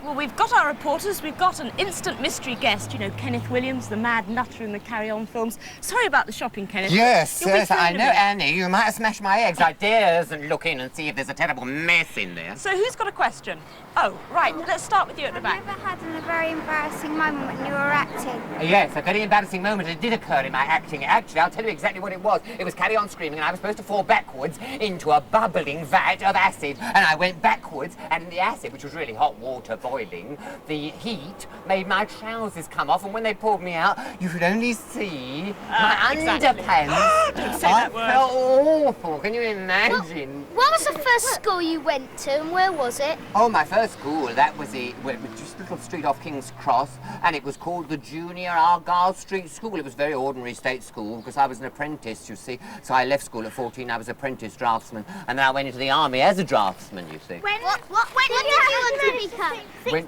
Right, well, we've got our reporters, we've got an instant mystery guest, you know, Kenneth Williams, the mad nutter in the Carry On films. Sorry about the shopping, Kenneth. Yes, You'll be yes, I through in a know, minute. Annie. You might have smashed my eggs. I daresn't look in and see if there's a terrible mess in there. So who's got a question? Oh, right, let's start with you at the back. Have you ever had a very embarrassing moment when you were acting? Yes, a very embarrassing moment. It did occur in my acting. Actually, I'll tell you exactly what it was. It was Carry On Screaming, and I was supposed to fall backwards into a bubbling vat of acid. And I went backwards, and in the acid, which was really hot water boiling, the heat made my trousers come off, and when they pulled me out, you could only see my exactly. underpants. Don't say that word. I felt awful. Can you imagine? What was the first school you went to and where was it? Oh, my first school, that was just a little street off King's Cross, and it was called the Junior Argyle Street School. It was a very ordinary state school because I was an apprentice, you see. So I left school at 14, I was apprentice draftsman, and then I went into the army as a draftsman, you see. When did you want to become?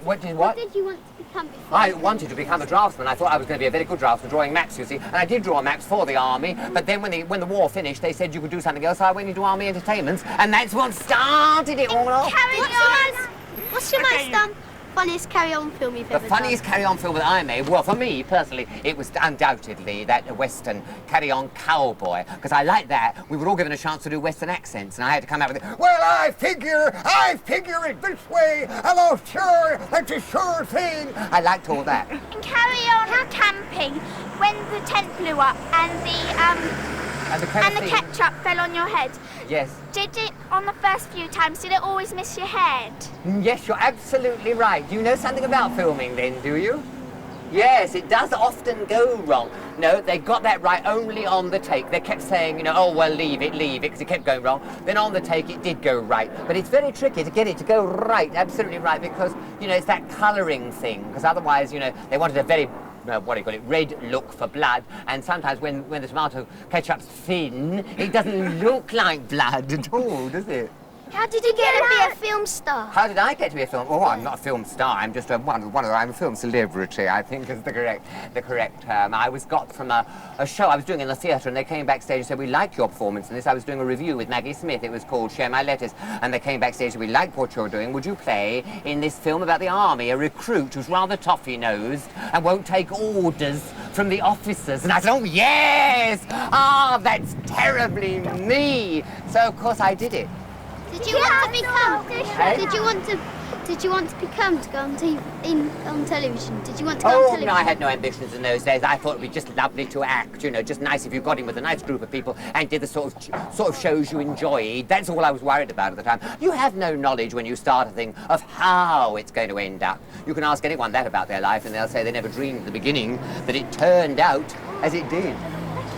What did What did you want to become before? I wanted to become a draftsman. I thought I was going to be a very good draftsman, drawing maps, you see. And I did draw maps for the army, but then when the war finished, they said you could do something else, so I went into army entertainments, and that's what started it all off. What's your most funniest Carry On film you've The ever done? funniest Carry On film that I made, well, for me, personally, it was undoubtedly that Western Carry On Cowboy, because I liked that. We were all given a chance to do Western accents, and I had to come out with it. Well, I figure it this way, and I'm sure that's a sure thing. I liked all that. In Carry On Camping, when the tent blew up and the ketchup fell on your head, Yes. did it, on the first few times, did it always miss your head? Yes, you're absolutely right. Do you know something about filming then, do you? Yes, it does often go wrong. No, they got that right only on the take. They kept saying, you know, oh, well, leave it, because it kept going wrong. Then on the take, it did go right. But it's very tricky to get it to go right, absolutely right, because, you know, it's that colouring thing. Because otherwise, you know, they wanted a very, what do you call it, red look for blood. And sometimes when the tomato ketchup's thin, it doesn't look like blood at all, does it? How did you get to be a film star? How did I get to be a film? Oh, I'm not a film star. I'm just I'm a film celebrity, I think is the correct term. I got from a show I was doing in the theatre, and they came backstage and said, we liked your performance in this. I was doing a review with Maggie Smith. It was called Share My Letters. And they came backstage and we liked what you're doing. Would you play in this film about the army, a recruit who's rather toffee-nosed and won't take orders from the officers? And I said, oh, yes! Ah, that's terribly me. So, of course, I did it. Did you want to become? Did you want to become to go on on television? Did you want to go on Oh, television? no, I had no ambitions in those days. I thought it'd be just lovely to act, you know, just nice if you got in with a nice group of people and did the sort of shows you enjoyed. That's all I was worried about at the time. You have no knowledge when you start a thing of how it's going to end up. You can ask anyone that about their life and they'll say they never dreamed at the beginning that it turned out as it did.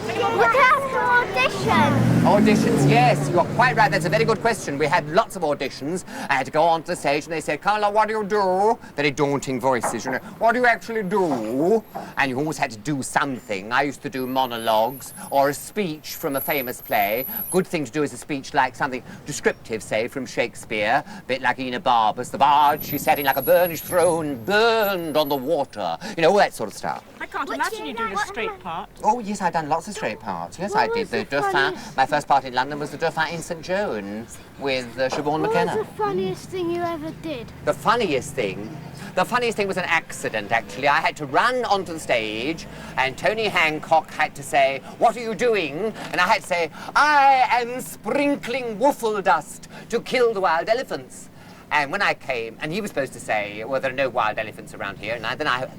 What about audition? Auditions, yes, you're quite right. That's a very good question. We had lots of auditions. I had to go onto the stage and they said, Carla, what do you do? Very daunting voices, you know. What do you actually do? And you always had to do something. I used to do monologues or a speech from a famous play. Good thing to do is a speech like something descriptive, say, from Shakespeare. A bit like Ena Barber's The Barge. She sat in like a burnished throne, burned on the water. You know, all that sort of stuff. I can't imagine you doing a straight part. Oh, yes, I've done lots of straight parts. Yes, I did. The Dauphin. My first part in London was the Dauphin in St. John's with Siobhan McKenna. What was the funniest thing you ever did? The funniest thing was an accident, actually. I had to run onto the stage, and Tony Hancock had to say, what are you doing? And I had to say, I am sprinkling woofle dust to kill the wild elephants. And when I came, and he was supposed to say, well, there are no wild elephants around here, and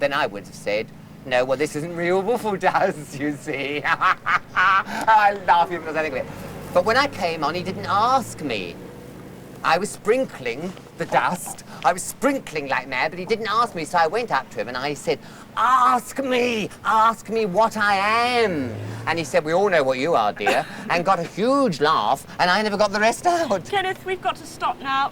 then I would have said, no, well, this isn't real woofle dust, you see. I laugh because I think of it. But when I came on, he didn't ask me. I was sprinkling the dust. I was sprinkling like mad, but he didn't ask me. So I went up to him and I said, ask me what I am. And he said, we all know what you are, dear, and got a huge laugh, and I never got the rest out. Kenneth, we've got to stop now.